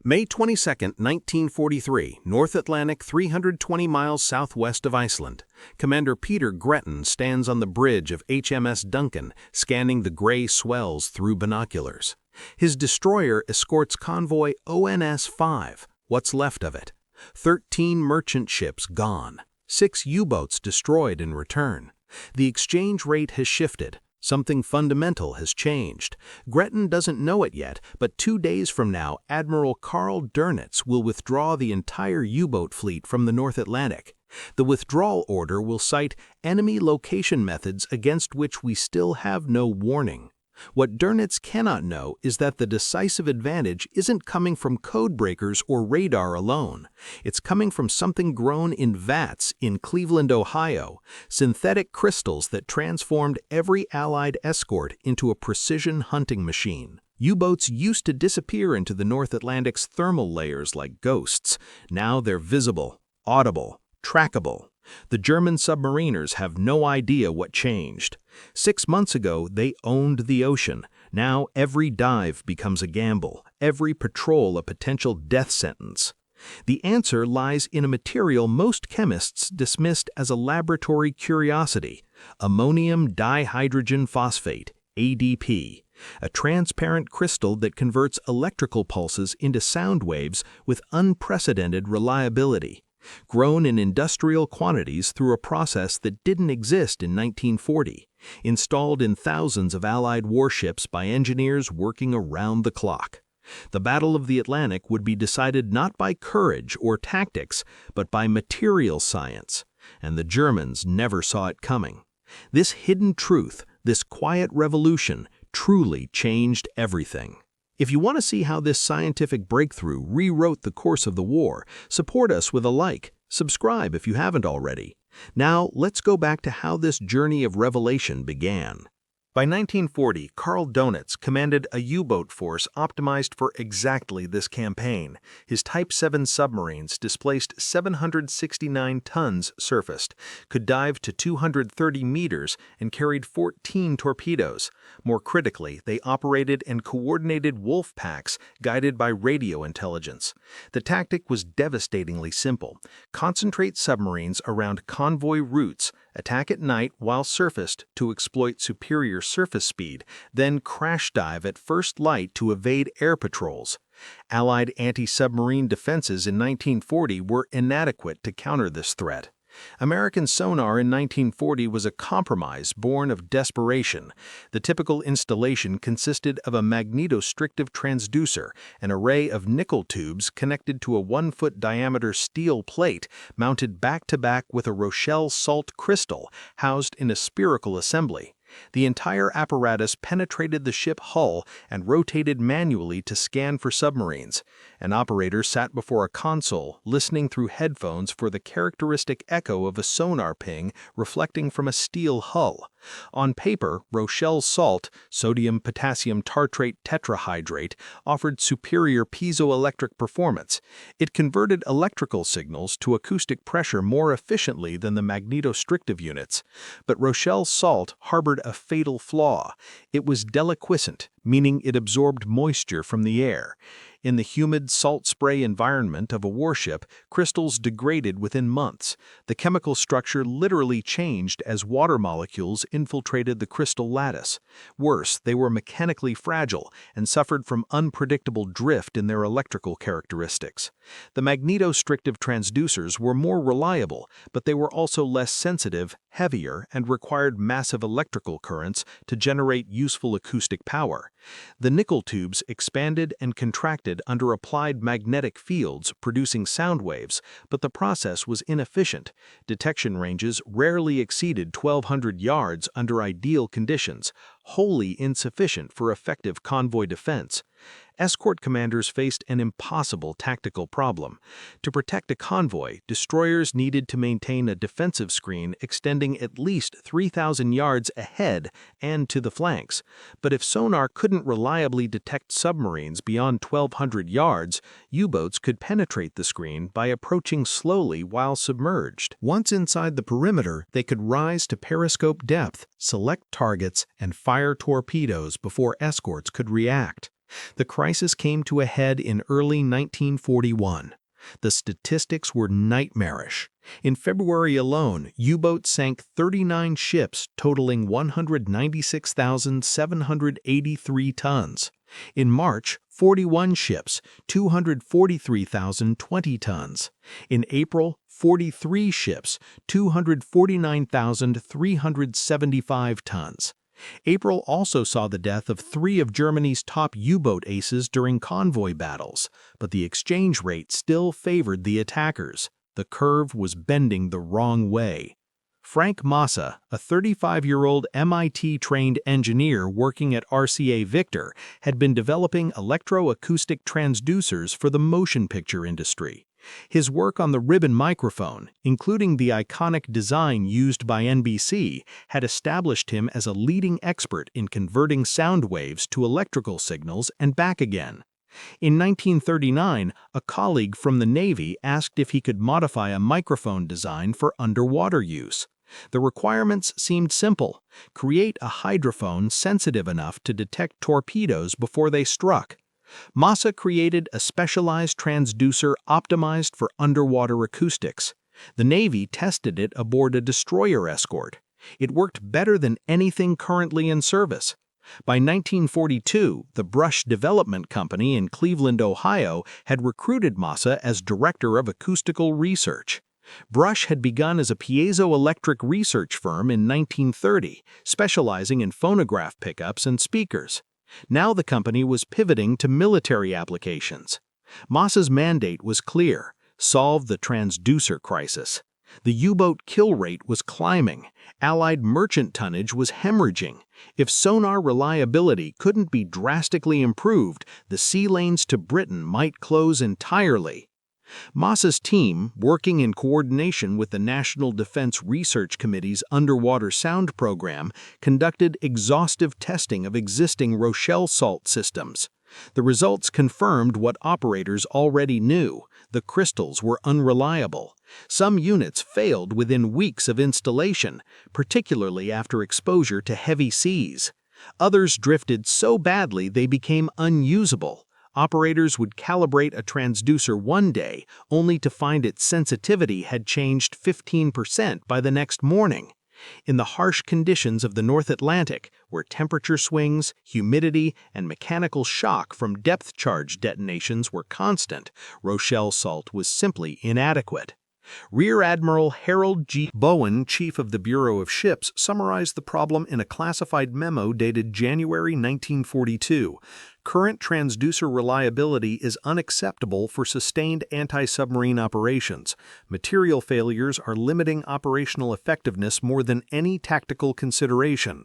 May 22, 1943, North Atlantic 320 miles southwest of Iceland. Commander Peter Gretton stands on the bridge of HMS Duncan, scanning the gray swells through binoculars. His destroyer escorts convoy ONS-5, what's left of it. 13 merchant ships gone. 6 U-boats destroyed in return. The exchange rate has shifted. Something fundamental has changed. Gretton doesn't know it yet, but 2 days from now, Admiral Karl Dönitz will withdraw the entire U-boat fleet from the North Atlantic. The withdrawal order will cite enemy location methods against which we still have no warning. What Dönitz cannot know is that the decisive advantage isn't coming from code breakers or radar alone. It's coming from something grown in vats in Cleveland, Ohio, synthetic crystals that transformed every Allied escort into a precision hunting machine. U-boats used to disappear into the North Atlantic's thermal layers like ghosts. Now they're visible, audible, trackable. The German submariners have no idea what changed. 6 months ago, they owned the ocean. Now every dive becomes a gamble, every patrol a potential death sentence. The answer lies in a material most chemists dismissed as a laboratory curiosity: ammonium dihydrogen phosphate, ADP, a transparent crystal that converts electrical pulses into sound waves with unprecedented reliability. Grown in industrial quantities through a process that didn't exist in 1940, installed in thousands of Allied warships by engineers working around the clock. The Battle of the Atlantic would be decided not by courage or tactics, but by material science, and the Germans never saw it coming. This hidden truth, this quiet revolution, truly changed everything. If you want to see how this scientific breakthrough rewrote the course of the war, support us with a like, subscribe if you haven't already. Now, let's go back to how this journey of revelation began. By 1940, Karl Dönitz commanded a U-boat force optimized for exactly this campaign. His Type 7 submarines displaced 769 tons surfaced, could dive to 230 meters, and carried 14 torpedoes. More critically, they operated in coordinated wolf packs guided by radio intelligence. The tactic was devastatingly simple: concentrate submarines around convoy routes, attack at night while surfaced to exploit superior surface speed, then crash dive at first light to evade air patrols. Allied anti-submarine defenses in 1940 were inadequate to counter this threat. American sonar in 1940 was a compromise born of desperation. The typical installation consisted of a magnetostrictive transducer, an array of nickel tubes connected to a 1-foot diameter steel plate mounted back-to-back with a Rochelle Salt crystal housed in a spherical assembly. The entire apparatus penetrated the ship hull and rotated manually to scan for submarines. An operator sat before a console, listening through headphones for the characteristic echo of a sonar ping reflecting from a steel hull. On paper, Rochelle Salt, sodium-potassium tartrate tetrahydrate, offered superior piezoelectric performance. It converted electrical signals to acoustic pressure more efficiently than the magnetostrictive units. But Rochelle Salt harbored a fatal flaw. It was deliquescent, meaning it absorbed moisture from the air. In the humid salt spray environment of a warship, crystals degraded within months. The chemical structure literally changed as water molecules infiltrated the crystal lattice. Worse, they were mechanically fragile and suffered from unpredictable drift in their electrical characteristics. The magnetostrictive transducers were more reliable, but they were also less sensitive, heavier, and required massive electrical currents to generate useful acoustic power. The nickel tubes expanded and contracted under applied magnetic fields, producing sound waves, but the process was inefficient. Detection ranges rarely exceeded 1,200 yards under ideal conditions, wholly insufficient for effective convoy defense. Escort commanders faced an impossible tactical problem. To protect a convoy, destroyers needed to maintain a defensive screen extending at least 3,000 yards ahead and to the flanks. But if sonar couldn't reliably detect submarines beyond 1,200 yards, U-boats could penetrate the screen by approaching slowly while submerged. Once inside the perimeter, they could rise to periscope depth, select targets, and fire torpedoes before escorts could react. The crisis came to a head in early 1941. The statistics were nightmarish. In February alone, U-boats sank 39 ships totaling 196,783 tons. In March, 41 ships, 243,020 tons. In April, 43 ships, 249,375 tons. April also saw the death of 3 of Germany's top U-boat aces during convoy battles, but the exchange rate still favored the attackers. The curve was bending the wrong way. Frank Massa, a 35-year-old MIT-trained engineer working at RCA Victor, had been developing electroacoustic transducers for the motion picture industry. His work on the ribbon microphone, including the iconic design used by NBC, had established him as a leading expert in converting sound waves to electrical signals and back again. In 1939, a colleague from the Navy asked if he could modify a microphone design for underwater use. The requirements seemed simple: create a hydrophone sensitive enough to detect torpedoes before they struck. Massa created a specialized transducer optimized for underwater acoustics. The Navy tested it aboard a destroyer escort. It worked better than anything currently in service. By 1942, the Brush Development Company in Cleveland, Ohio, had recruited Massa as director of acoustical research. Brush had begun as a piezoelectric research firm in 1930, specializing in phonograph pickups and speakers. Now the company was pivoting to military applications. Massa's mandate was clear: solve the transducer crisis. The U-boat kill rate was climbing. Allied merchant tonnage was hemorrhaging. If sonar reliability couldn't be drastically improved, the sea lanes to Britain might close entirely. Massa's team, working in coordination with the National Defense Research Committee's Underwater Sound Program, conducted exhaustive testing of existing Rochelle Salt systems. The results confirmed what operators already knew: the crystals were unreliable. Some units failed within weeks of installation, particularly after exposure to heavy seas. Others drifted so badly they became unusable. Operators would calibrate a transducer one day, only to find its sensitivity had changed 15% by the next morning. In the harsh conditions of the North Atlantic, where temperature swings, humidity, and mechanical shock from depth charge detonations were constant, Rochelle Salt was simply inadequate. Rear Admiral Harold G. Bowen, chief of the Bureau of Ships, summarized the problem in a classified memo dated January 1942. Current transducer reliability is unacceptable for sustained anti-submarine operations. Material failures are limiting operational effectiveness more than any tactical consideration.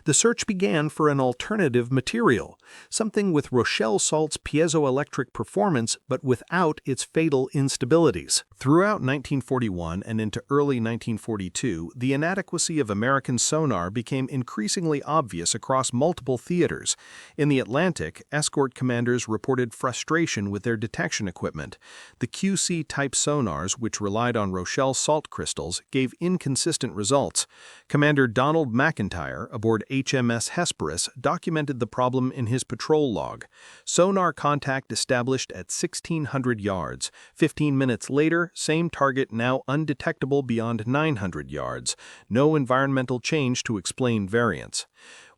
The search began for an alternative material, something with Rochelle Salt's piezoelectric performance but without its fatal instabilities. Throughout 1941 and into early 1942, the inadequacy of American sonar became increasingly obvious across multiple theaters. In the Atlantic, escort commanders reported frustration with their detection equipment. The QC-type sonars, which relied on Rochelle Salt crystals, gave inconsistent results. Commander Donald McIntyre, aboard HMS Hesperus, documented the problem in his patrol log. Sonar contact established at 1,600 yards. 15 minutes later, same target now undetectable beyond 900 yards. No environmental change to explain variance.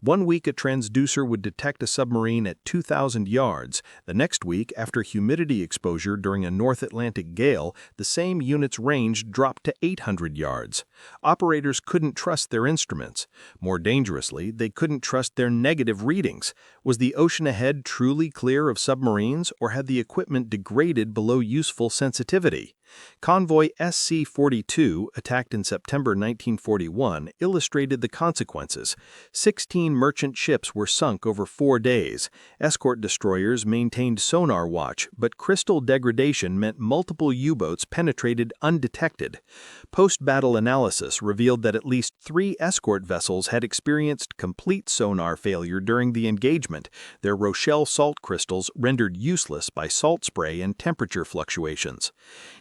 One week a transducer would detect a submarine at 2,000 yards. The next week, after humidity exposure during a North Atlantic gale, the same unit's range dropped to 800 yards. Operators couldn't trust their instruments. More dangerously, they couldn't trust their negative readings. Was the ocean ahead truly clear of submarines, or had the equipment degraded below useful sensitivity? Convoy SC-42, attacked in September 1941, illustrated the consequences. 16 merchant ships were sunk over 4 days. Escort destroyers maintained sonar watch, but crystal degradation meant multiple U-boats penetrated undetected. Post-battle analysis revealed that at least 3 escort vessels had experienced complete sonar failure during the engagement, their Rochelle Salt crystals rendered useless by salt spray and temperature fluctuations.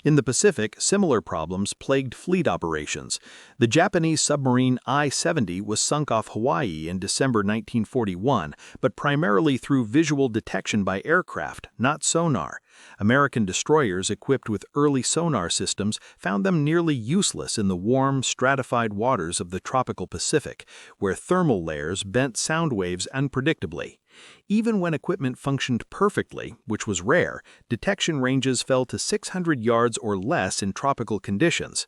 In the the Pacific, similar problems plagued fleet operations. The Japanese submarine I-70 was sunk off Hawaii in December 1941, but primarily through visual detection by aircraft, not sonar. American destroyers equipped with early sonar systems found them nearly useless in the warm, stratified waters of the tropical Pacific, where thermal layers bent sound waves unpredictably. Even when equipment functioned perfectly, which was rare, detection ranges fell to 600 yards or less in tropical conditions.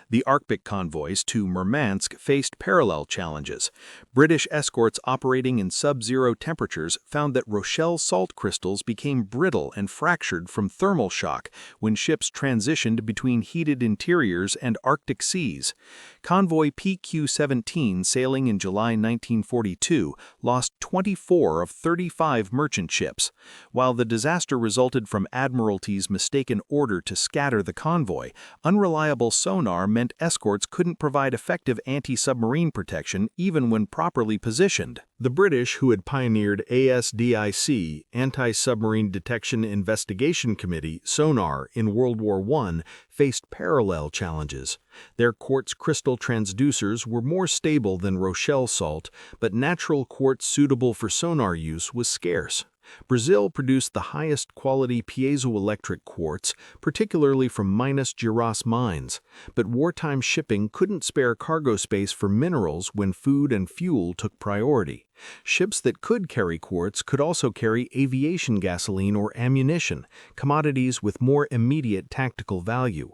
The Arctic convoys to Murmansk faced parallel challenges. British escorts operating in sub-zero temperatures found that Rochelle Salt crystals became brittle and fractured from thermal shock when ships transitioned between heated interiors and Arctic seas. Convoy PQ-17 sailing in July 1942 lost 24 of 35 merchant ships. While the disaster resulted from Admiralty's mistaken order to scatter the convoy, unreliable sonar meant escorts couldn't provide effective anti-submarine protection even when properly positioned. The British, who had pioneered ASDIC, Anti-Submarine Detection Investigation Committee, Sonar, in World War I, faced parallel challenges. Their quartz crystal transducers were more stable than Rochelle Salt, but natural quartz suitable for sonar use was scarce. Brazil produced the highest quality piezoelectric quartz, particularly from Minas Gerais mines, but wartime shipping couldn't spare cargo space for minerals when food and fuel took priority. Ships that could carry quartz could also carry aviation gasoline or ammunition, commodities with more immediate tactical value.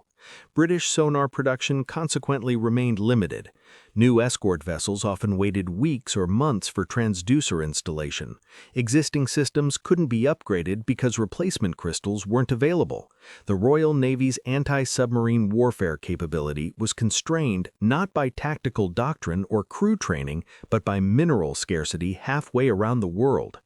British sonar production consequently remained limited. New escort vessels often waited weeks or months for transducer installation. Existing systems couldn't be upgraded because replacement crystals weren't available. The Royal Navy's anti-submarine warfare capability was constrained not by tactical doctrine or crew training, but by mineral scarcity halfway around the world.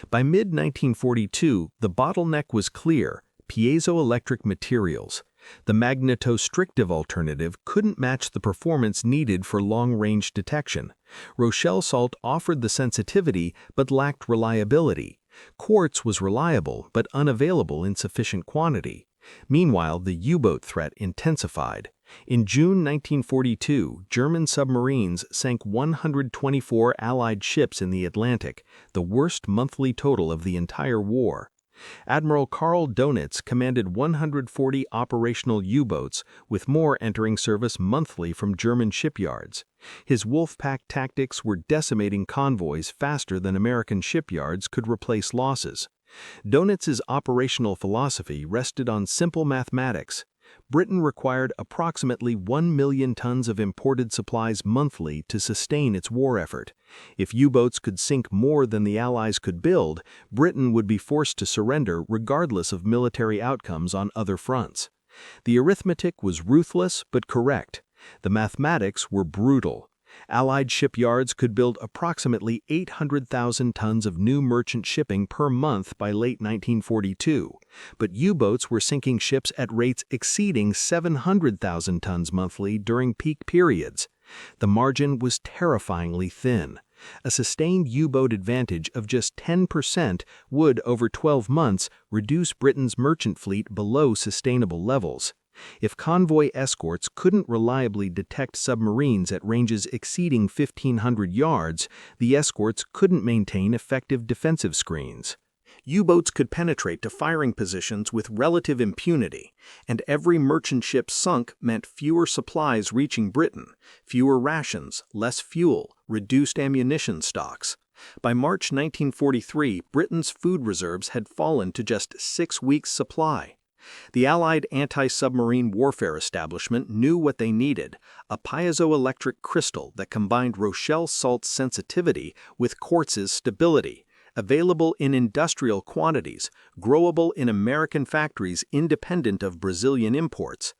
By mid-1942, the bottleneck was clear: piezoelectric materials. The magnetostrictive alternative couldn't match the performance needed for long-range detection. Rochelle Salt offered the sensitivity but lacked reliability. Quartz was reliable but unavailable in sufficient quantity. Meanwhile, the U-boat threat intensified. In June 1942, German submarines sank 124 Allied ships in the Atlantic, the worst monthly total of the entire war. Admiral Karl Donitz commanded 140 operational U-boats, with more entering service monthly from German shipyards. His Wolfpack tactics were decimating convoys faster than American shipyards could replace losses. Donitz's operational philosophy rested on simple mathematics. Britain required approximately 1 million tons of imported supplies monthly to sustain its war effort. If U-boats could sink more than the Allies could build, Britain would be forced to surrender regardless of military outcomes on other fronts. The arithmetic was ruthless but correct. The mathematics were brutal. Allied shipyards could build approximately 800,000 tons of new merchant shipping per month by late 1942, but U-boats were sinking ships at rates exceeding 700,000 tons monthly during peak periods. The margin was terrifyingly thin. A sustained U-boat advantage of just 10% would, over 12 months, reduce Britain's merchant fleet below sustainable levels. If convoy escorts couldn't reliably detect submarines at ranges exceeding 1,500 yards, the escorts couldn't maintain effective defensive screens. U-boats could penetrate to firing positions with relative impunity, and every merchant ship sunk meant fewer supplies reaching Britain, fewer rations, less fuel, reduced ammunition stocks. By March 1943, Britain's food reserves had fallen to just 6 weeks' supply. The Allied anti-submarine warfare establishment knew what they needed: a piezoelectric crystal that combined Rochelle Salt's sensitivity with quartz's stability, available in industrial quantities, growable in American factories independent of Brazilian imports.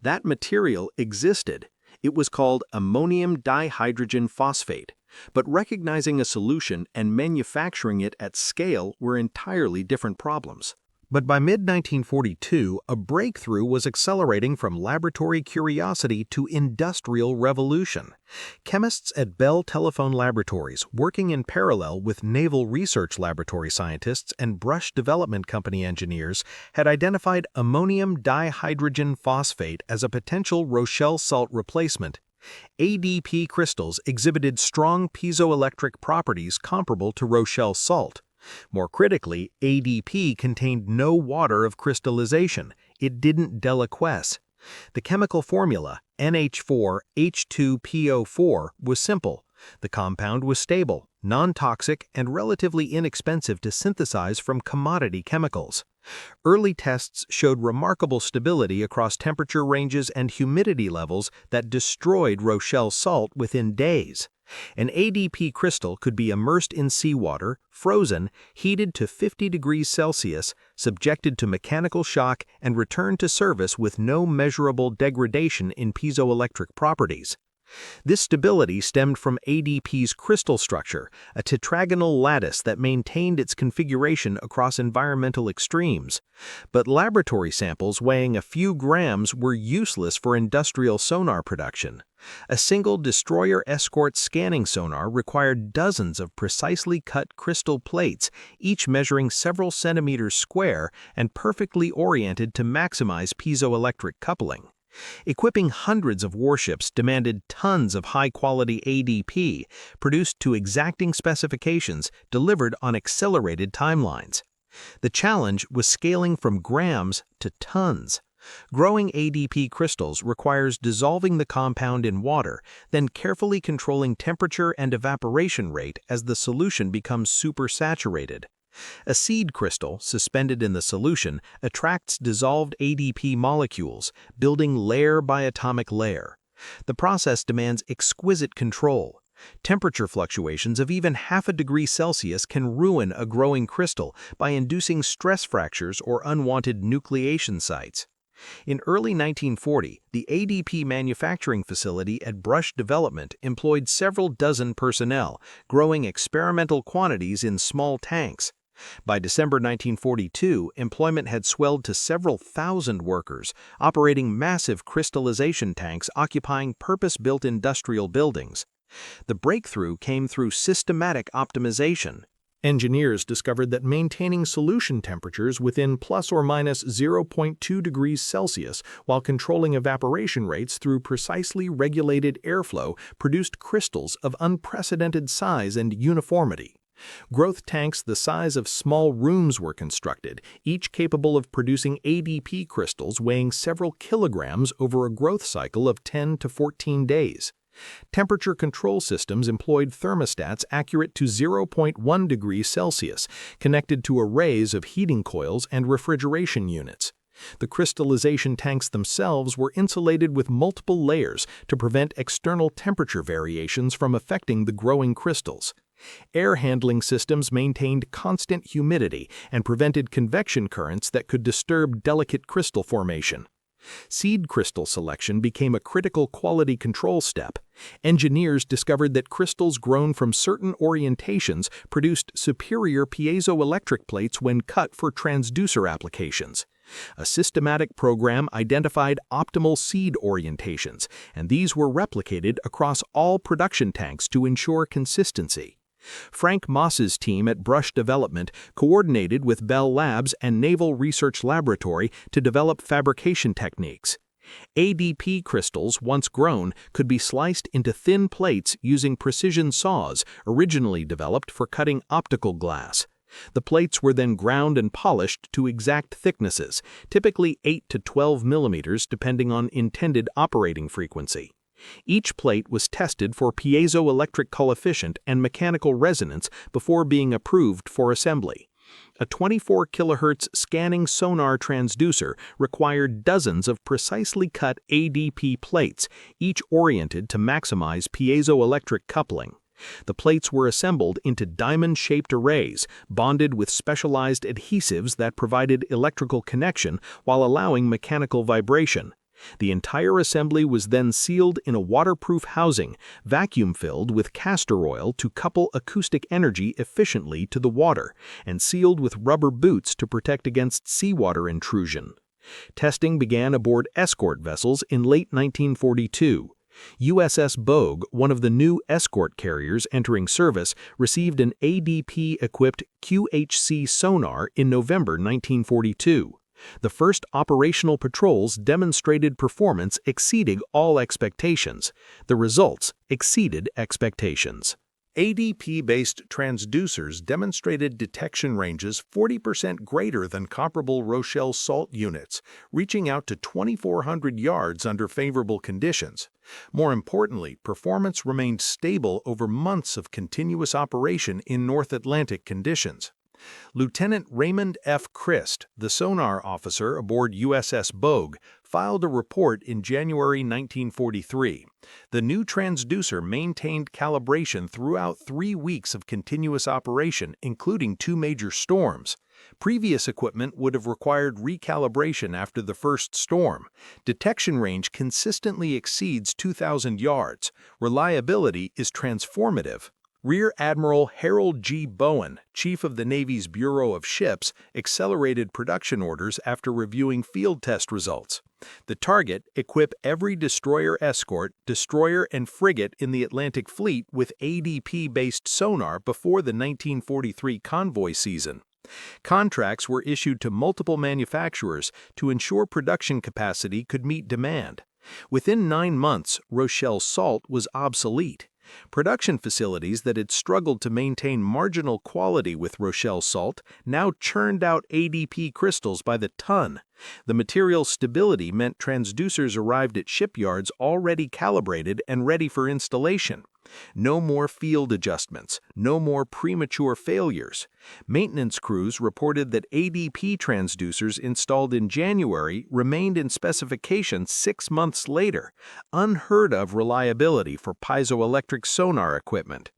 That material existed. It was called ammonium dihydrogen phosphate. But recognizing a solution and manufacturing it at scale were entirely different problems. But by mid-1942, a breakthrough was accelerating from laboratory curiosity to industrial revolution. Chemists at Bell Telephone Laboratories, working in parallel with Naval Research Laboratory scientists and Brush Development Company engineers, had identified ammonium dihydrogen phosphate as a potential Rochelle Salt replacement. ADP crystals exhibited strong piezoelectric properties comparable to Rochelle Salt. More critically, ADP contained no water of crystallization. It didn't deliquesce. The chemical formula, NH4H2PO4, was simple. The compound was stable, non-toxic, and relatively inexpensive to synthesize from commodity chemicals. Early tests showed remarkable stability across temperature ranges and humidity levels that destroyed Rochelle Salt within days. An ADP crystal could be immersed in seawater, frozen, heated to 50 degrees Celsius, subjected to mechanical shock, and returned to service with no measurable degradation in piezoelectric properties. This stability stemmed from ADP's crystal structure, a tetragonal lattice that maintained its configuration across environmental extremes. But laboratory samples weighing a few grams were useless for industrial sonar production. A single destroyer escort scanning sonar required dozens of precisely cut crystal plates, each measuring several centimeters square and perfectly oriented to maximize piezoelectric coupling. Equipping hundreds of warships demanded tons of high-quality ADP, produced to exacting specifications, delivered on accelerated timelines. The challenge was scaling from grams to tons. Growing ADP crystals requires dissolving the compound in water, then carefully controlling temperature and evaporation rate as the solution becomes supersaturated. A seed crystal, suspended in the solution, attracts dissolved ADP molecules, building layer by atomic layer. The process demands exquisite control. Temperature fluctuations of even half a degree Celsius can ruin a growing crystal by inducing stress fractures or unwanted nucleation sites. In early 1940, the ADP manufacturing facility at Brush Development employed several dozen personnel, growing experimental quantities in small tanks. By December 1942, employment had swelled to several thousand workers, operating massive crystallization tanks occupying purpose-built industrial buildings. The breakthrough came through systematic optimization. Engineers discovered that maintaining solution temperatures within plus or minus 0.2 degrees Celsius while controlling evaporation rates through precisely regulated airflow produced crystals of unprecedented size and uniformity. Growth tanks the size of small rooms were constructed, each capable of producing ADP crystals weighing several kilograms over a growth cycle of 10 to 14 days. Temperature control systems employed thermostats accurate to 0.1 degrees Celsius, connected to arrays of heating coils and refrigeration units. The crystallization tanks themselves were insulated with multiple layers to prevent external temperature variations from affecting the growing crystals. Air handling systems maintained constant humidity and prevented convection currents that could disturb delicate crystal formation. Seed crystal selection became a critical quality control step. Engineers discovered that crystals grown from certain orientations produced superior piezoelectric plates when cut for transducer applications. A systematic program identified optimal seed orientations, and these were replicated across all production tanks to ensure consistency. Frank Moss's team at Brush Development coordinated with Bell Labs and Naval Research Laboratory to develop fabrication techniques. ADP crystals, once grown, could be sliced into thin plates using precision saws originally developed for cutting optical glass. The plates were then ground and polished to exact thicknesses, typically 8 to 12 millimeters depending on intended operating frequency. Each plate was tested for piezoelectric coefficient and mechanical resonance before being approved for assembly. A 24 kHz scanning sonar transducer required dozens of precisely cut ADP plates, each oriented to maximize piezoelectric coupling. The plates were assembled into diamond-shaped arrays, bonded with specialized adhesives that provided electrical connection while allowing mechanical vibration. The entire assembly was then sealed in a waterproof housing, vacuum-filled with castor oil to couple acoustic energy efficiently to the water, and sealed with rubber boots to protect against seawater intrusion. Testing began aboard escort vessels in late 1942. USS Bogue, one of the new escort carriers entering service, received an ADP-equipped QHC sonar in November 1942. The first operational patrols demonstrated performance exceeding all expectations. The results exceeded expectations. ADP-based transducers demonstrated detection ranges 40% greater than comparable Rochelle Salt units, reaching out to 2,400 yards under favorable conditions. More importantly, performance remained stable over months of continuous operation in North Atlantic conditions. Lieutenant Raymond F. Christ, the sonar officer aboard USS Bogue, filed a report in January 1943. The new transducer maintained calibration throughout 3 weeks of continuous operation, including 2 major storms. Previous equipment would have required recalibration after the first storm. Detection range consistently exceeds 2,000 yards. Reliability is transformative. Rear Admiral Harold G. Bowen, Chief of the Navy's Bureau of Ships, accelerated production orders after reviewing field test results. The target: equip every destroyer escort, destroyer, and frigate in the Atlantic Fleet with ADP-based sonar before the 1943 convoy season. Contracts were issued to multiple manufacturers to ensure production capacity could meet demand. Within 9 months, Rochelle Salt was obsolete. Production facilities that had struggled to maintain marginal quality with Rochelle Salt now churned out ADP crystals by the ton. The material's stability meant transducers arrived at shipyards already calibrated and ready for installation. No more field adjustments, no more premature failures. Maintenance crews reported that ADP transducers installed in January remained in specification 6 months later, unheard of reliability for piezoelectric sonar equipment.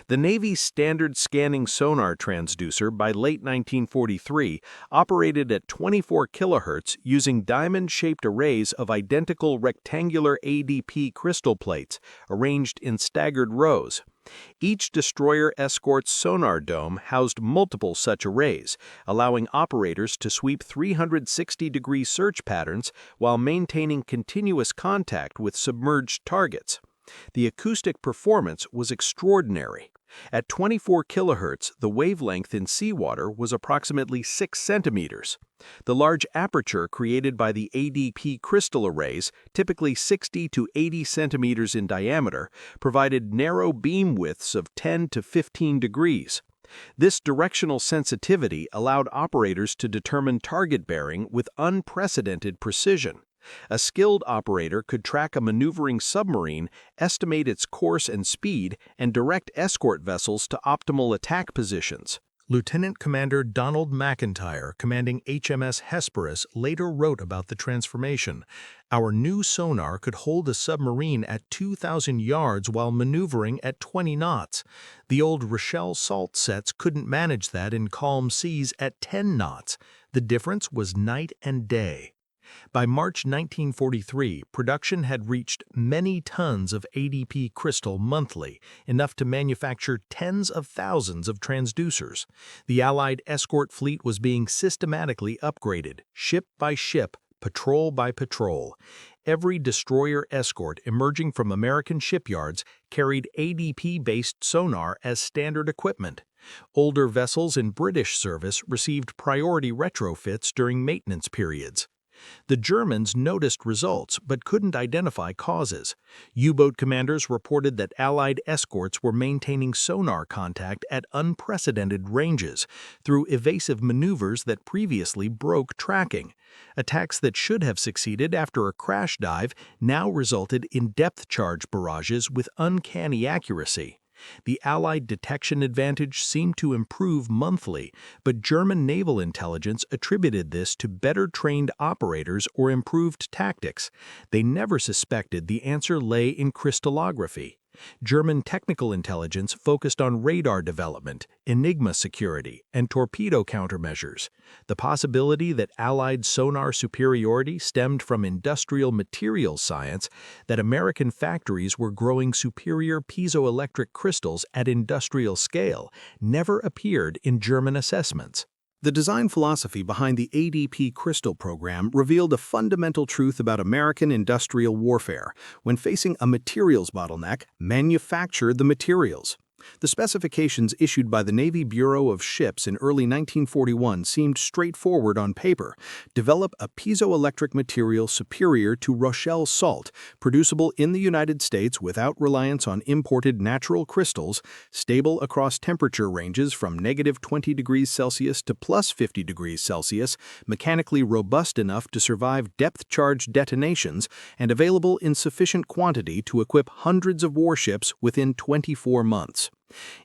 The Navy's standard scanning sonar transducer by late 1943 operated at 24 kHz using diamond-shaped arrays of identical rectangular ADP crystal plates arranged in staggered rows. Each destroyer escort's sonar dome housed multiple such arrays, allowing operators to sweep 360-degree search patterns while maintaining continuous contact with submerged targets. The acoustic performance was extraordinary. At 24 kHz, the wavelength in seawater was approximately 6 centimeters. The large aperture created by the ADP crystal arrays, typically 60 to 80 centimeters in diameter, provided narrow beam widths of 10 to 15 degrees. This directional sensitivity allowed operators to determine target bearing with unprecedented precision. A skilled operator could track a maneuvering submarine, estimate its course and speed, and direct escort vessels to optimal attack positions. Lieutenant Commander Donald McIntyre, commanding HMS Hesperus, later wrote about the transformation. Our new sonar could hold a submarine at 2,000 yards while maneuvering at 20 knots. The old Rochelle Salt sets couldn't manage that in calm seas at 10 knots. The difference was night and day. By March 1943, production had reached many tons of ADP crystal monthly, enough to manufacture tens of thousands of transducers. The Allied escort fleet was being systematically upgraded, ship by ship, patrol by patrol. Every destroyer escort emerging from American shipyards carried ADP-based sonar as standard equipment. Older vessels in British service received priority retrofits during maintenance periods. The Germans noticed results but couldn't identify causes. U-boat commanders reported that Allied escorts were maintaining sonar contact at unprecedented ranges through evasive maneuvers that previously broke tracking. Attacks that should have succeeded after a crash dive now resulted in depth charge barrages with uncanny accuracy. The Allied detection advantage seemed to improve monthly, but German naval intelligence attributed this to better trained operators or improved tactics. They never suspected the answer lay in crystallography. German technical intelligence focused on radar development, Enigma security, and torpedo countermeasures. The possibility that Allied sonar superiority stemmed from industrial materials science, that American factories were growing superior piezoelectric crystals at industrial scale, never appeared in German assessments. The design philosophy behind the ADP crystal program revealed a fundamental truth about American industrial warfare. When facing a materials bottleneck, manufacture the materials. The specifications issued by the Navy Bureau of Ships in early 1941 seemed straightforward on paper. Develop a piezoelectric material superior to Rochelle Salt, producible in the United States without reliance on imported natural crystals, stable across temperature ranges from -20 degrees Celsius to +50 degrees Celsius, mechanically robust enough to survive depth-charge detonations, and available in sufficient quantity to equip hundreds of warships within 24 months.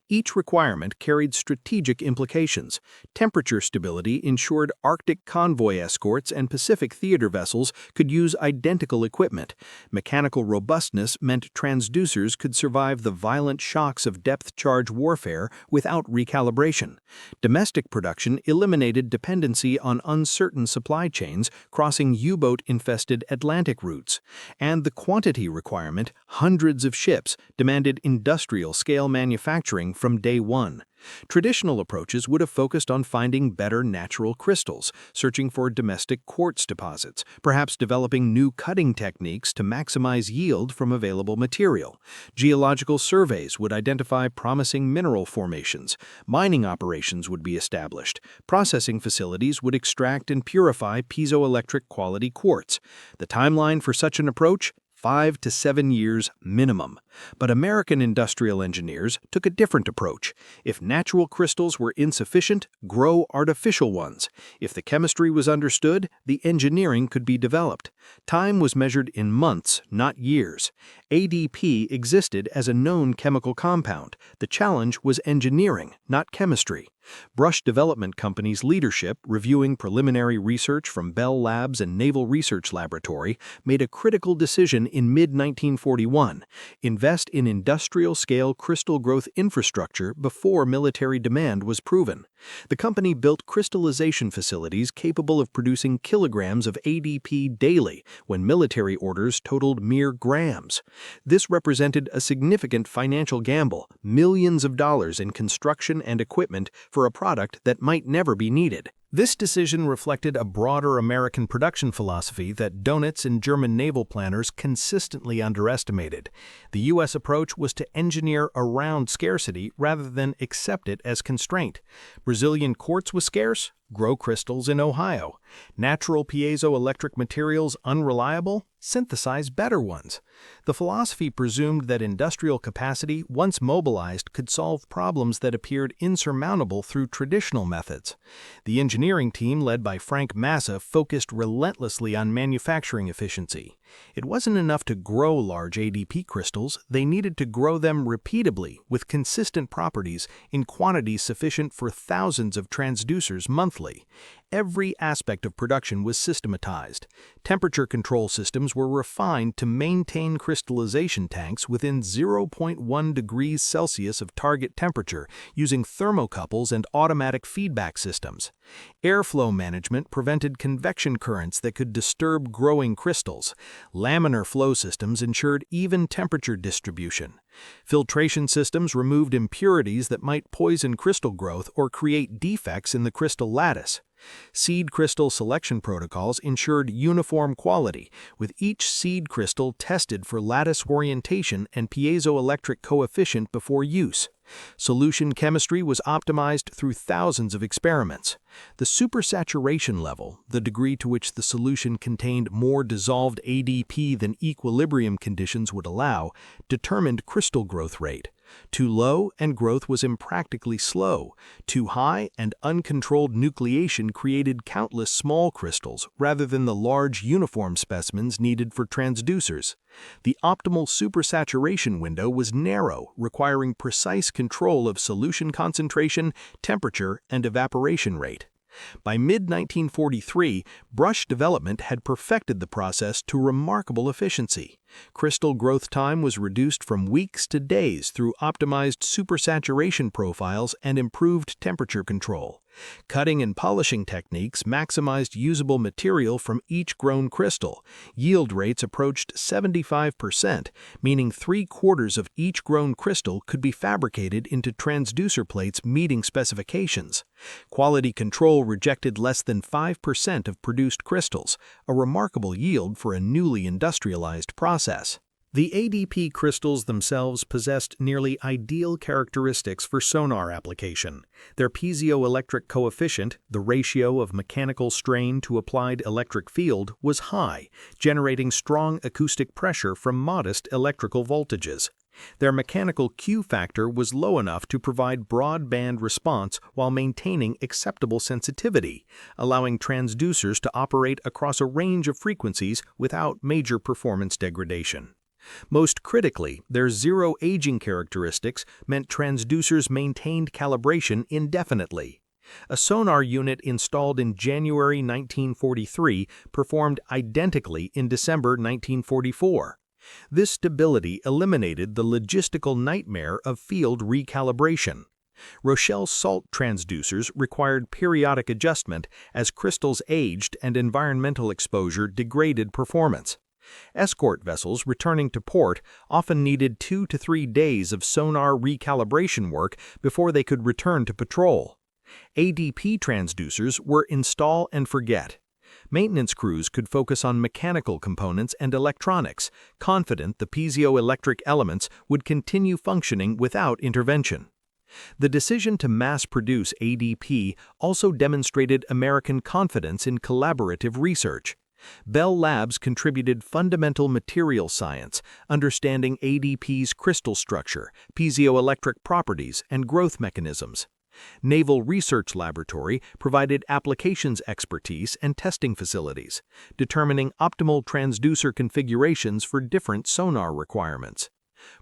Each requirement carried strategic implications. Temperature stability ensured Arctic convoy escorts and Pacific theater vessels could use identical equipment. Mechanical robustness meant transducers could survive the violent shocks of depth-charge warfare without recalibration. Domestic production eliminated dependency on uncertain supply chains crossing U-boat-infested Atlantic routes. And the quantity requirement, hundreds of ships, demanded industrial-scale manufacturing from day one. Traditional approaches would have focused on finding better natural crystals, searching for domestic quartz deposits, perhaps developing new cutting techniques to maximize yield from available material. Geological surveys would identify promising mineral formations. Mining operations would be established. Processing facilities would extract and purify piezoelectric quality quartz. The timeline for such an approach? 5 to 7 years minimum. But American industrial engineers took a different approach. If natural crystals were insufficient, grow artificial ones. If the chemistry was understood, the engineering could be developed. Time was measured in months, not years. ADP existed as a known chemical compound. The challenge was engineering, not chemistry. Brush Development Company's leadership, reviewing preliminary research from Bell Labs and Naval Research Laboratory, made a critical decision in mid-1941: invest in industrial-scale crystal growth infrastructure before military demand was proven. The company built crystallization facilities capable of producing kilograms of ADP daily when military orders totaled mere grams. This represented a significant financial gamble, millions of dollars in construction and equipment for a product that might never be needed. This decision reflected a broader American production philosophy that Donitz and German naval planners consistently underestimated. The U.S. approach was to engineer around scarcity rather than accept it as constraint. Brazilian quartz was scarce? Grow crystals in Ohio. Natural piezoelectric materials unreliable? Synthesize better ones. The philosophy presumed that industrial capacity, once mobilized, could solve problems that appeared insurmountable through traditional methods. The engineering team, led by Frank Massa, focused relentlessly on manufacturing efficiency. It wasn't enough to grow large ADP crystals, they needed to grow them repeatably, with consistent properties, in quantities sufficient for thousands of transducers monthly. Every aspect of production was systematized. Temperature control systems were refined to maintain crystallization tanks within 0.1 degrees Celsius of target temperature using thermocouples and automatic feedback systems. Airflow management prevented convection currents that could disturb growing crystals. Laminar flow systems ensured even temperature distribution. Filtration systems removed impurities that might poison crystal growth or create defects in the crystal lattice. Seed crystal selection protocols ensured uniform quality, with each seed crystal tested for lattice orientation and piezoelectric coefficient before use. Solution chemistry was optimized through thousands of experiments. The supersaturation level, the degree to which the solution contained more dissolved ADP than equilibrium conditions would allow, determined crystal growth rate. Too low and growth was impractically slow. Too high and uncontrolled nucleation created countless small crystals rather than the large uniform specimens needed for transducers. The optimal supersaturation window was narrow, requiring precise control of solution concentration, temperature, and evaporation rate. By mid-1943, brush development had perfected the process to remarkable efficiency. Crystal growth time was reduced from weeks to days through optimized supersaturation profiles and improved temperature control. Cutting and polishing techniques maximized usable material from each grown crystal. Yield rates approached 75%, meaning 3/4 of each grown crystal could be fabricated into transducer plates meeting specifications. Quality control rejected less than 5% of produced crystals, a remarkable yield for a newly industrialized process. The ADP crystals themselves possessed nearly ideal characteristics for sonar application. Their piezoelectric coefficient, the ratio of mechanical strain to applied electric field, was high, generating strong acoustic pressure from modest electrical voltages. Their mechanical Q factor was low enough to provide broad-band response while maintaining acceptable sensitivity, allowing transducers to operate across a range of frequencies without major performance degradation. Most critically, their zero aging characteristics meant transducers maintained calibration indefinitely. A sonar unit installed in January 1943 performed identically in December 1944. This stability eliminated the logistical nightmare of field recalibration. Rochelle Salt transducers required periodic adjustment as crystals aged and environmental exposure degraded performance. Escort vessels returning to port often needed 2 to 3 days of sonar recalibration work before they could return to patrol. ADP transducers were install and forget. Maintenance crews could focus on mechanical components and electronics, confident the piezoelectric elements would continue functioning without intervention. The decision to mass-produce ADP also demonstrated American confidence in collaborative research. Bell Labs contributed fundamental material science, understanding ADP's crystal structure, piezoelectric properties, and growth mechanisms. Naval Research Laboratory provided applications expertise and testing facilities, determining optimal transducer configurations for different sonar requirements.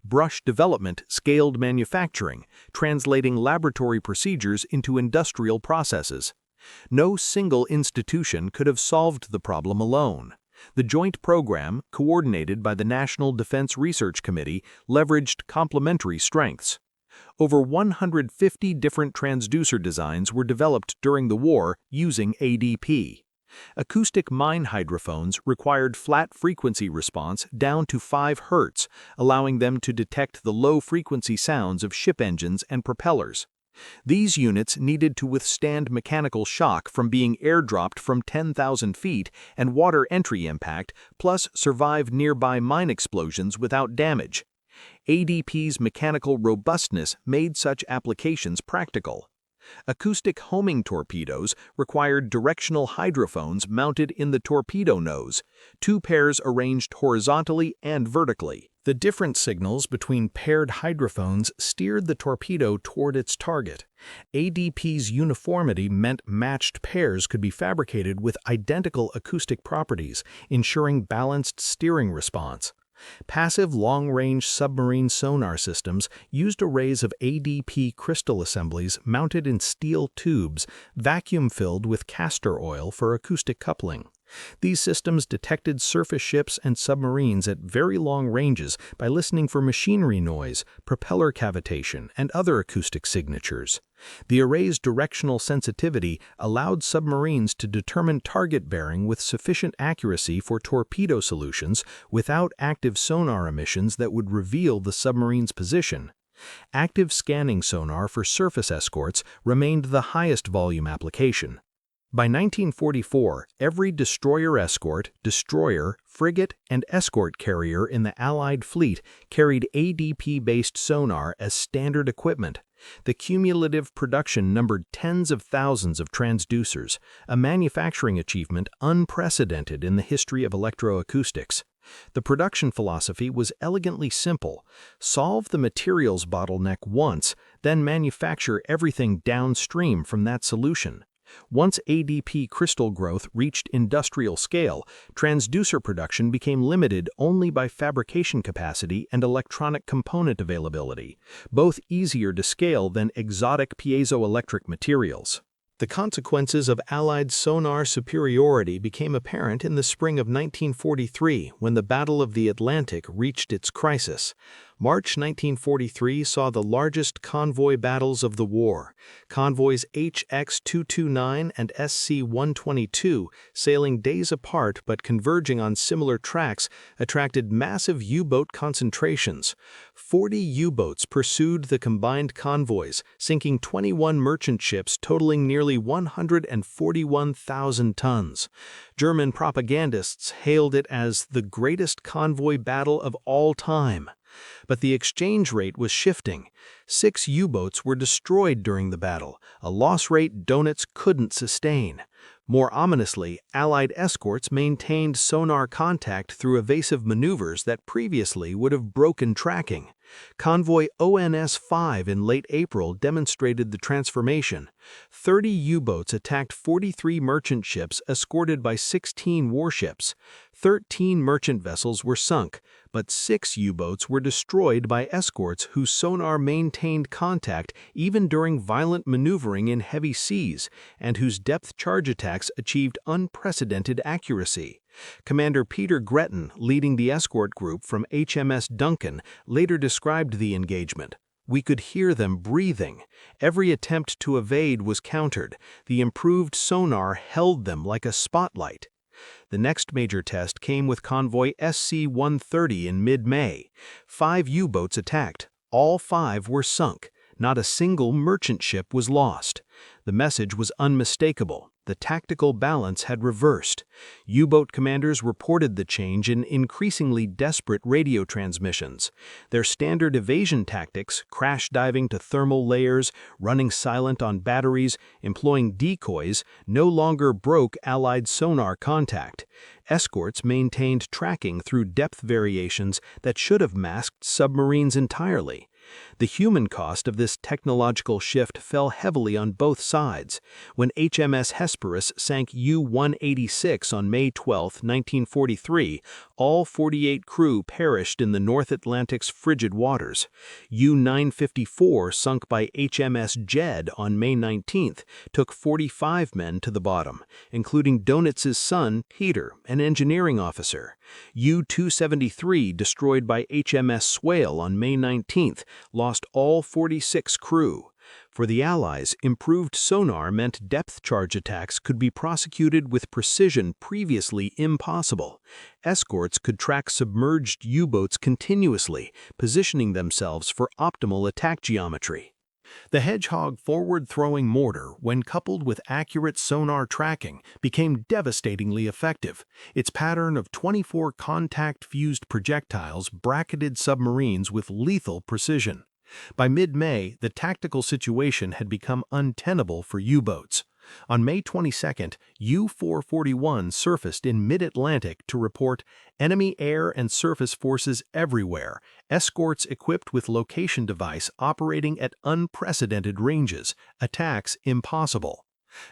Brush development scaled manufacturing, translating laboratory procedures into industrial processes. No single institution could have solved the problem alone. The joint program, coordinated by the National Defense Research Committee, leveraged complementary strengths. Over 150 different transducer designs were developed during the war using ADP. Acoustic mine hydrophones required flat frequency response down to 5 Hz, allowing them to detect the low-frequency sounds of ship engines and propellers. These units needed to withstand mechanical shock from being airdropped from 10,000 feet and water entry impact, plus survive nearby mine explosions without damage. ADP's mechanical robustness made such applications practical. Acoustic homing torpedoes required directional hydrophones mounted in the torpedo nose, 2 pairs arranged horizontally and vertically. The different signals between paired hydrophones steered the torpedo toward its target. ADP's uniformity meant matched pairs could be fabricated with identical acoustic properties, ensuring balanced steering response. Passive long-range submarine sonar systems used arrays of ADP crystal assemblies mounted in steel tubes, vacuum-filled with castor oil for acoustic coupling. These systems detected surface ships and submarines at very long ranges by listening for machinery noise, propeller cavitation, and other acoustic signatures. The array's directional sensitivity allowed submarines to determine target bearing with sufficient accuracy for torpedo solutions without active sonar emissions that would reveal the submarine's position. Active scanning sonar for surface escorts remained the highest volume application. By 1944, every destroyer escort, destroyer, frigate, and escort carrier in the Allied fleet carried ADP-based sonar as standard equipment. The cumulative production numbered tens of thousands of transducers, a manufacturing achievement unprecedented in the history of electroacoustics. The production philosophy was elegantly simple: solve the materials bottleneck once, then manufacture everything downstream from that solution. Once ADP crystal growth reached industrial scale, transducer production became limited only by fabrication capacity and electronic component availability, both easier to scale than exotic piezoelectric materials. The consequences of Allied sonar superiority became apparent in the spring of 1943 when the Battle of the Atlantic reached its crisis. March 1943 saw the largest convoy battles of the war. Convoys HX-229 and SC-122, sailing days apart but converging on similar tracks, attracted massive U-boat concentrations. 40 U-boats pursued the combined convoys, sinking 21 merchant ships totaling nearly 141,000 tons. German propagandists hailed it as the greatest convoy battle of all time. But the exchange rate was shifting. 6 U-boats were destroyed during the battle, a loss rate Donitz couldn't sustain. More ominously, Allied escorts maintained sonar contact through evasive maneuvers that previously would have broken tracking. Convoy ONS-5 in late April demonstrated the transformation. 30 U-boats attacked 43 merchant ships escorted by 16 warships. 13 merchant vessels were sunk, but 6 U-boats were destroyed by escorts whose sonar maintained contact even during violent maneuvering in heavy seas, and whose depth charge attacks achieved unprecedented accuracy. Commander Peter Gretton, leading the escort group from HMS Duncan, later described the engagement. "We could hear them breathing. Every attempt to evade was countered. The improved sonar held them like a spotlight." The next major test came with convoy SC-130 in mid-May. 5 U-boats attacked. All 5 were sunk. Not a single merchant ship was lost. The message was unmistakable. The tactical balance had reversed. U-boat commanders reported the change in increasingly desperate radio transmissions. Their standard evasion tactics, crash diving to thermal layers, running silent on batteries, employing decoys, no longer broke Allied sonar contact. Escorts maintained tracking through depth variations that should have masked submarines entirely. The human cost of this technological shift fell heavily on both sides. When HMS Hesperus sank U-186 on May 12, 1943, all 48 crew perished in the North Atlantic's frigid waters. U-954, sunk by HMS Jed on May 19, took 45 men to the bottom, including Donitz's son, Peter, an engineering officer. U-273, destroyed by HMS Swale on May 19, lost all 46 crew. For the Allies, improved sonar meant depth charge attacks could be prosecuted with precision previously impossible. Escorts could track submerged U-boats continuously, positioning themselves for optimal attack geometry. The Hedgehog forward-throwing mortar, when coupled with accurate sonar tracking, became devastatingly effective. Its pattern of 24 contact-fused projectiles bracketed submarines with lethal precision. By mid-May, the tactical situation had become untenable for U-boats. On May 22, U-441 surfaced in mid-Atlantic to report enemy air and surface forces everywhere, escorts equipped with location device operating at unprecedented ranges, attacks impossible.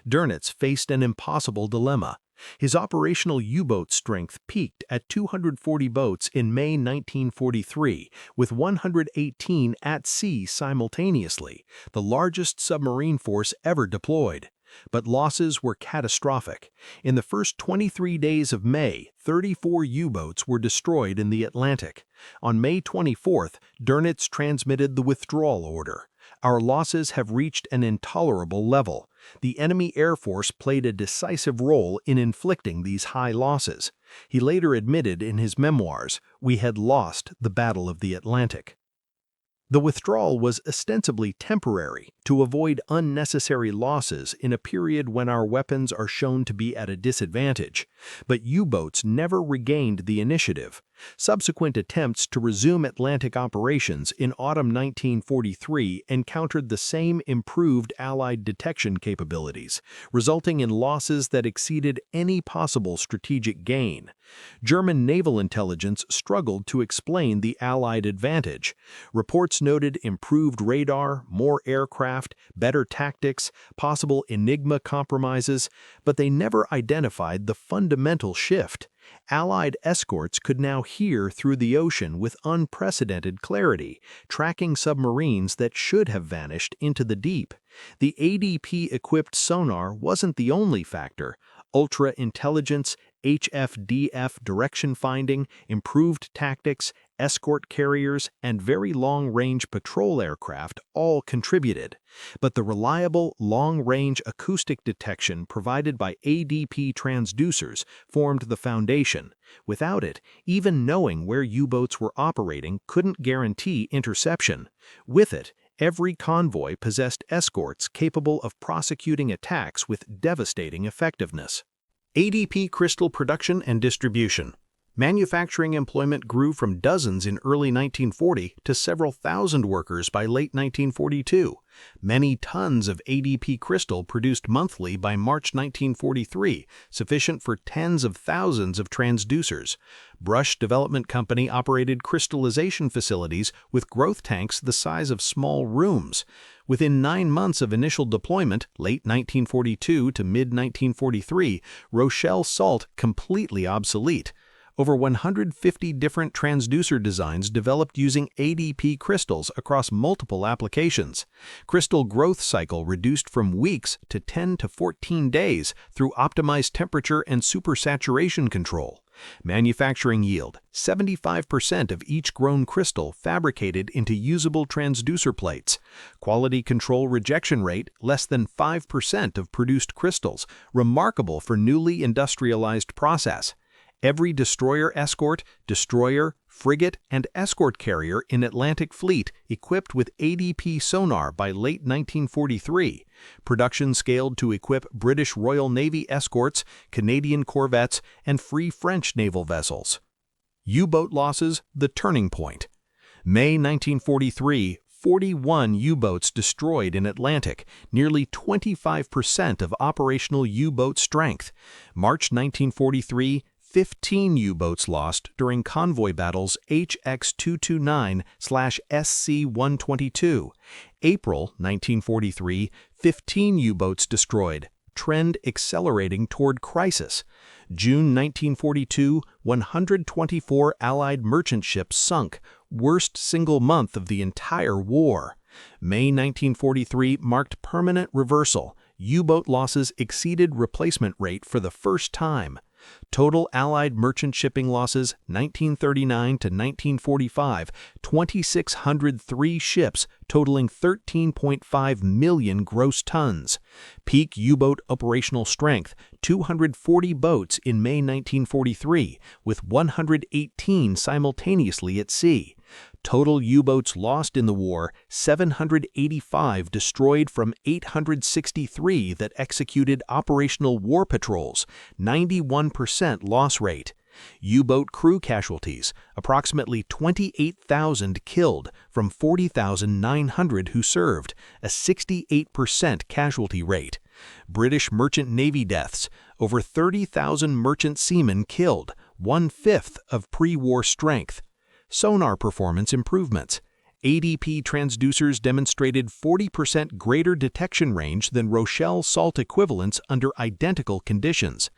Donitz faced an impossible dilemma. His operational U-boat strength peaked at 240 boats in May 1943, with 118 at sea simultaneously, the largest submarine force ever deployed. But losses were catastrophic. In the first 23 days of May, 34 U-boats were destroyed in the Atlantic. On May 24, Donitz transmitted the withdrawal order. "Our losses have reached an intolerable level. The enemy air force played a decisive role in inflicting these high losses." He later admitted in his memoirs, "We had lost the Battle of the Atlantic." The withdrawal was ostensibly temporary, to avoid unnecessary losses in a period when our weapons are shown to be at a disadvantage. But U-boats never regained the initiative. Subsequent attempts to resume Atlantic operations in autumn 1943 encountered the same improved Allied detection capabilities, resulting in losses that exceeded any possible strategic gain. German naval intelligence struggled to explain the Allied advantage. Reports noted improved radar, more aircraft, better tactics, possible Enigma compromises, but they never identified the fundamental shift. Allied escorts could now hear through the ocean with unprecedented clarity, tracking submarines that should have vanished into the deep. The ADP-equipped sonar wasn't the only factor. Ultra-intelligence, HFDF direction finding, improved tactics, escort carriers, and very long-range patrol aircraft all contributed. But the reliable, long-range acoustic detection provided by ADP transducers formed the foundation. Without it, even knowing where U-boats were operating couldn't guarantee interception. With it, every convoy possessed escorts capable of prosecuting attacks with devastating effectiveness. ADP crystal production and distribution. Manufacturing employment grew from dozens in early 1940 to several thousand workers by late 1942. Many tons of ADP crystal produced monthly by March 1943, sufficient for tens of thousands of transducers. Brush Development Company operated crystallization facilities with growth tanks the size of small rooms. Within 9 months of initial deployment, late 1942 to mid-1943, Rochelle Salt completely obsolete. Over 150 different transducer designs developed using ADP crystals across multiple applications. Crystal growth cycle reduced from weeks to 10 to 14 days through optimized temperature and supersaturation control. Manufacturing yield: 75% of each grown crystal fabricated into usable transducer plates. Quality control rejection rate: less than 5% of produced crystals, remarkable for newly industrialized process. Every destroyer escort, destroyer, frigate, and escort carrier in Atlantic Fleet equipped with ADP sonar by late 1943. Production scaled to equip British Royal Navy escorts, Canadian corvettes, and Free French naval vessels. U-boat losses: the turning point. May 1943, 41 U-boats destroyed in Atlantic, nearly 25% of operational U-boat strength. March 1943, 15 U-boats lost during convoy battles HX-229/SC-122. April 1943, 15 U-boats destroyed, trend accelerating toward crisis. June 1942, 124 Allied merchant ships sunk, worst single month of the entire war. May 1943 marked permanent reversal. U-boat losses exceeded replacement rate for the first time. Total Allied merchant shipping losses 1939 to 1945, 2,603 ships totaling 13.5 million gross tons. Peak U-boat operational strength: 240 boats in May 1943, with 118 simultaneously at sea. Total U-boats lost in the war: 785 destroyed from 863 that executed operational war patrols, 91% loss rate. U-boat crew casualties: approximately 28,000 killed from 40,900 who served, a 68% casualty rate. British Merchant Navy deaths: over 30,000 merchant seamen killed, 1/5 of pre-war strength. Sonar performance improvements. ADP transducers demonstrated 40% greater detection range than Rochelle Salt equivalents under identical conditions.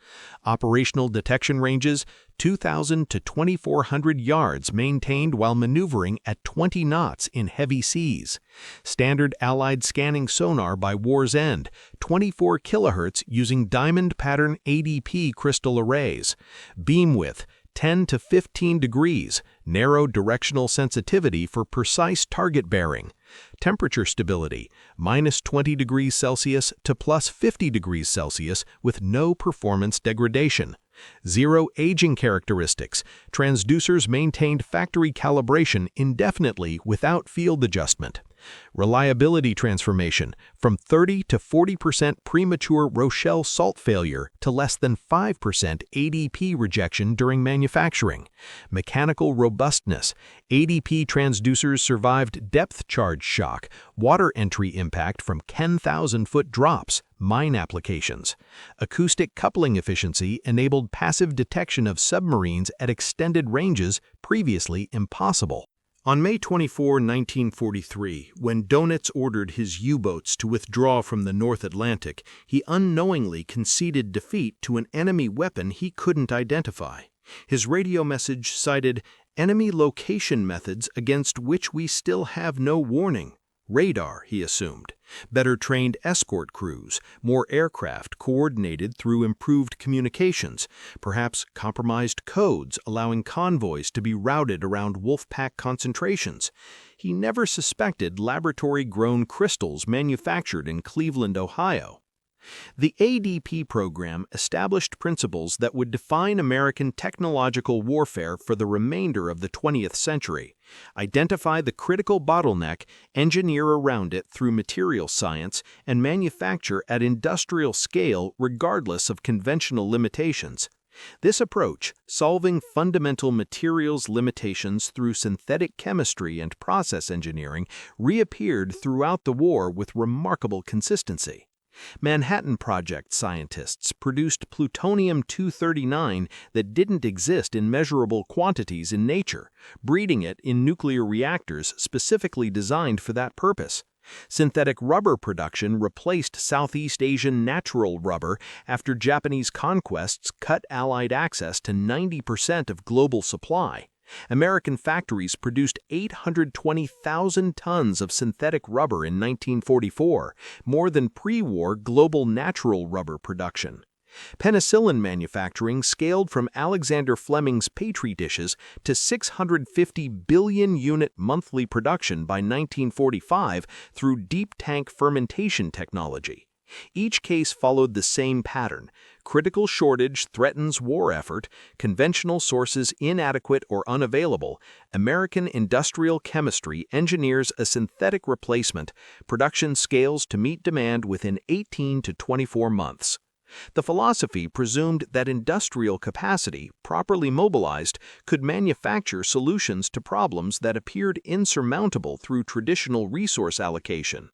Operational detection ranges: 2,000 to 2,400 yards maintained while maneuvering at 20 knots in heavy seas. Standard Allied scanning sonar by war's end: 24 kHz using diamond pattern ADP crystal arrays. Beam width: 10 to 15 degrees, narrow directional sensitivity for precise target bearing. Temperature stability: -20 degrees Celsius to +50 degrees Celsius with no performance degradation. Zero aging characteristics: transducers maintained factory calibration indefinitely without field adjustment. Reliability transformation: from 30 to 40% premature Rochelle Salt failure to less than 5% ADP rejection during manufacturing. Mechanical robustness: ADP transducers survived depth charge shock, water entry impact from 10,000-foot drops, mine applications. Acoustic coupling efficiency enabled passive detection of submarines at extended ranges previously impossible. On May 24, 1943, when Dönitz ordered his U-boats to withdraw from the North Atlantic, he unknowingly conceded defeat to an enemy weapon he couldn't identify. His radio message cited enemy location methods against which we still have no warning. Radar, he assumed, better trained escort crews, more aircraft coordinated through improved communications, perhaps compromised codes allowing convoys to be routed around wolfpack concentrations. He never suspected laboratory-grown crystals manufactured in Cleveland, Ohio. The ADP program established principles that would define American technological warfare for the remainder of the 20th century, identify the critical bottleneck, engineer around it through material science, and manufacture at industrial scale regardless of conventional limitations. This approach, solving fundamental materials limitations through synthetic chemistry and process engineering, reappeared throughout the war with remarkable consistency. Manhattan Project scientists produced plutonium-239 that didn't exist in measurable quantities in nature, breeding it in nuclear reactors specifically designed for that purpose. Synthetic rubber production replaced Southeast Asian natural rubber after Japanese conquests cut Allied access to 90% of global supply. American factories produced 820,000 tons of synthetic rubber in 1944, more than pre-war global natural rubber production. Penicillin manufacturing scaled from Alexander Fleming's Petri dishes to 650 billion unit monthly production by 1945 through deep tank fermentation technology. Each case followed the same pattern. Critical shortage threatens war effort, conventional sources inadequate or unavailable, American industrial chemistry engineers a synthetic replacement, production scales to meet demand within 18 to 24 months. The philosophy presumed that industrial capacity, properly mobilized, could manufacture solutions to problems that appeared insurmountable through traditional resource allocation.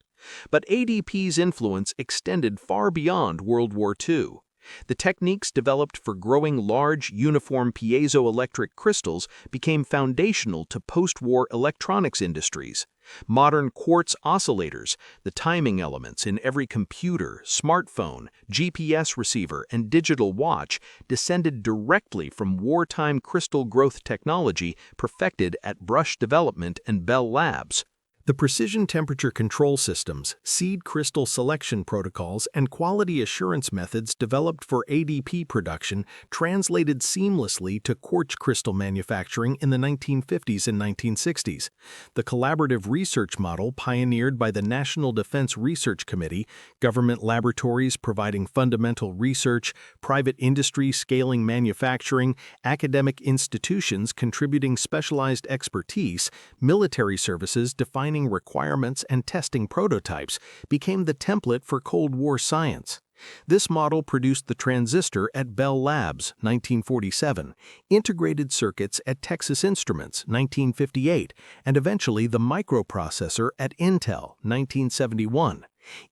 But ADP's influence extended far beyond World War II. The techniques developed for growing large, uniform piezoelectric crystals became foundational to post-war electronics industries. Modern quartz oscillators, the timing elements in every computer, smartphone, GPS receiver, and digital watch, descended directly from wartime crystal growth technology perfected at Brush Development and Bell Labs. The precision temperature control systems, seed crystal selection protocols, and quality assurance methods developed for ADP production translated seamlessly to quartz crystal manufacturing in the 1950s and 1960s. The collaborative research model pioneered by the National Defense Research Committee, government laboratories providing fundamental research, private industry scaling manufacturing, academic institutions contributing specialized expertise, military services defining requirements and testing prototypes, became the template for Cold War science. This model produced the transistor at Bell Labs, 1947, integrated circuits at Texas Instruments, 1958, and eventually the microprocessor at Intel, 1971.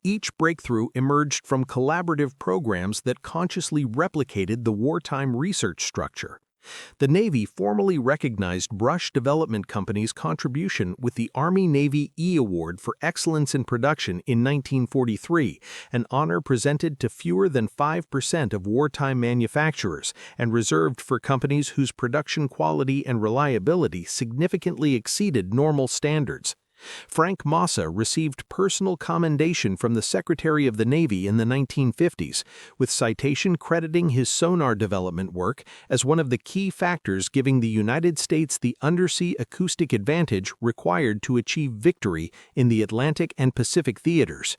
Each breakthrough emerged from collaborative programs that consciously replicated the wartime research structure. The Navy formally recognized Brush Development Company's contribution with the Army-Navy E Award for Excellence in Production in 1943, an honor presented to fewer than 5% of wartime manufacturers and reserved for companies whose production quality and reliability significantly exceeded normal standards. Frank Massa received personal commendation from the Secretary of the Navy in the 1950s, with citation crediting his sonar development work as one of the key factors giving the United States the undersea acoustic advantage required to achieve victory in the Atlantic and Pacific theaters.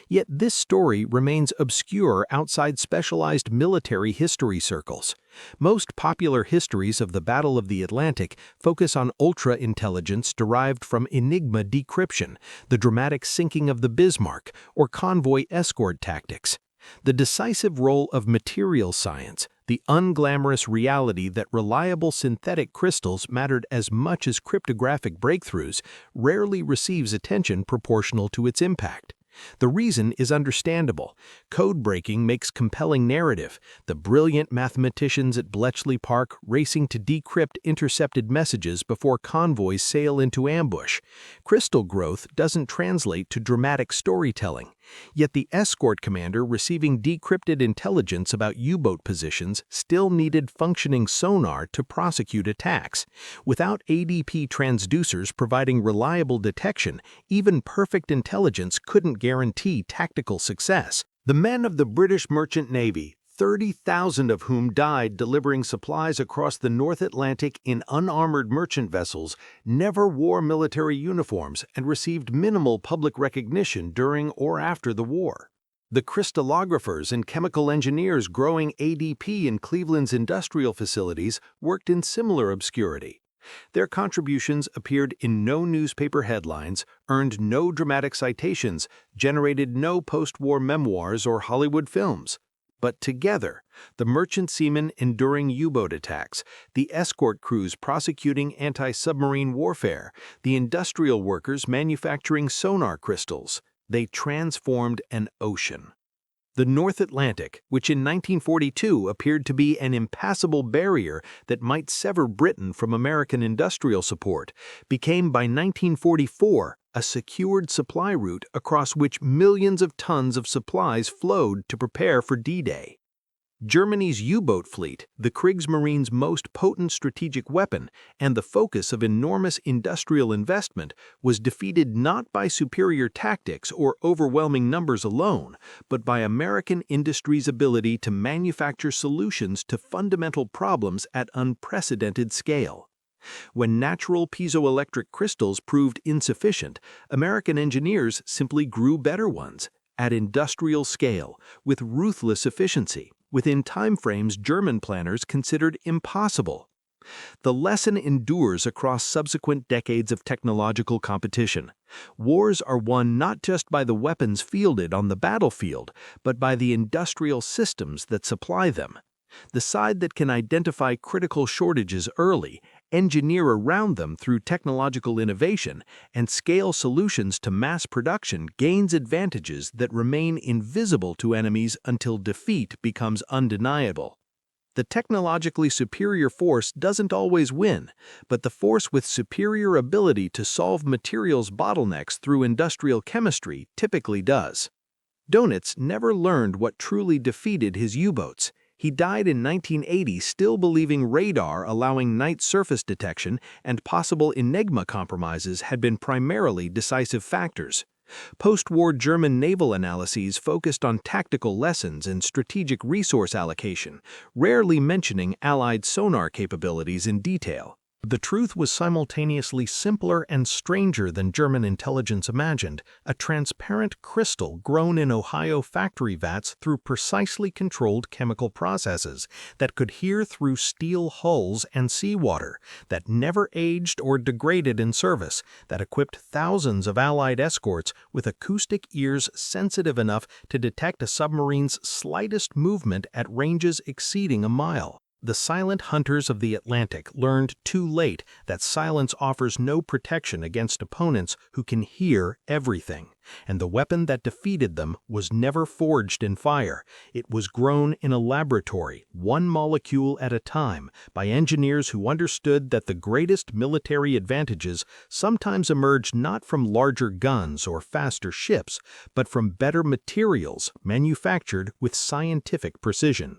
Yet this story remains obscure outside specialized military history circles. Most popular histories of the Battle of the Atlantic focus on ultra-intelligence derived from Enigma decryption, the dramatic sinking of the Bismarck, or convoy escort tactics. The decisive role of material science, the unglamorous reality that reliable synthetic crystals mattered as much as cryptographic breakthroughs, rarely receives attention proportional to its impact. The reason is understandable. Code breaking makes compelling narrative, the brilliant mathematicians at Bletchley Park racing to decrypt intercepted messages before convoys sail into ambush. Crystal growth doesn't translate to dramatic storytelling. Yet the escort commander receiving decrypted intelligence about U-boat positions still needed functioning sonar to prosecute attacks. Without ADP transducers providing reliable detection, even perfect intelligence couldn't guarantee tactical success. The men of the British Merchant Navy, 30,000 of whom died delivering supplies across the North Atlantic in unarmored merchant vessels, never wore military uniforms and received minimal public recognition during or after the war. The crystallographers and chemical engineers growing ADP in Cleveland's industrial facilities worked in similar obscurity. Their contributions appeared in no newspaper headlines, earned no dramatic citations, generated no post-war memoirs or Hollywood films. But together, the merchant seamen enduring U-boat attacks, the escort crews prosecuting anti-submarine warfare, the industrial workers manufacturing sonar crystals, they transformed an ocean. The North Atlantic, which in 1942 appeared to be an impassable barrier that might sever Britain from American industrial support, became by 1944 a secured supply route across which millions of tons of supplies flowed to prepare for D-Day. Germany's U-boat fleet, the Kriegsmarine's most potent strategic weapon and the focus of enormous industrial investment, was defeated not by superior tactics or overwhelming numbers alone, but by American industry's ability to manufacture solutions to fundamental problems at unprecedented scale. When natural piezoelectric crystals proved insufficient, American engineers simply grew better ones, at industrial scale, with ruthless efficiency, within timeframes German planners considered impossible. The lesson endures across subsequent decades of technological competition. Wars are won not just by the weapons fielded on the battlefield, but by the industrial systems that supply them. The side that can identify critical shortages early, engineer around them through technological innovation, and scale solutions to mass production gains advantages that remain invisible to enemies until defeat becomes undeniable. The technologically superior force doesn't always win, but the force with superior ability to solve materials bottlenecks through industrial chemistry typically does. Dönitz never learned what truly defeated his U-boats. He died in 1980 still believing radar allowing night surface detection and possible Enigma compromises had been primarily decisive factors. Post-war German naval analyses focused on tactical lessons and strategic resource allocation, rarely mentioning Allied sonar capabilities in detail. The truth was simultaneously simpler and stranger than German intelligence imagined, a transparent crystal grown in Ohio factory vats through precisely controlled chemical processes that could hear through steel hulls and seawater, that never aged or degraded in service, that equipped thousands of Allied escorts with acoustic ears sensitive enough to detect a submarine's slightest movement at ranges exceeding a mile. The silent hunters of the Atlantic learned too late that silence offers no protection against opponents who can hear everything, and the weapon that defeated them was never forged in fire. It was grown in a laboratory, one molecule at a time, by engineers who understood that the greatest military advantages sometimes emerge not from larger guns or faster ships, but from better materials manufactured with scientific precision.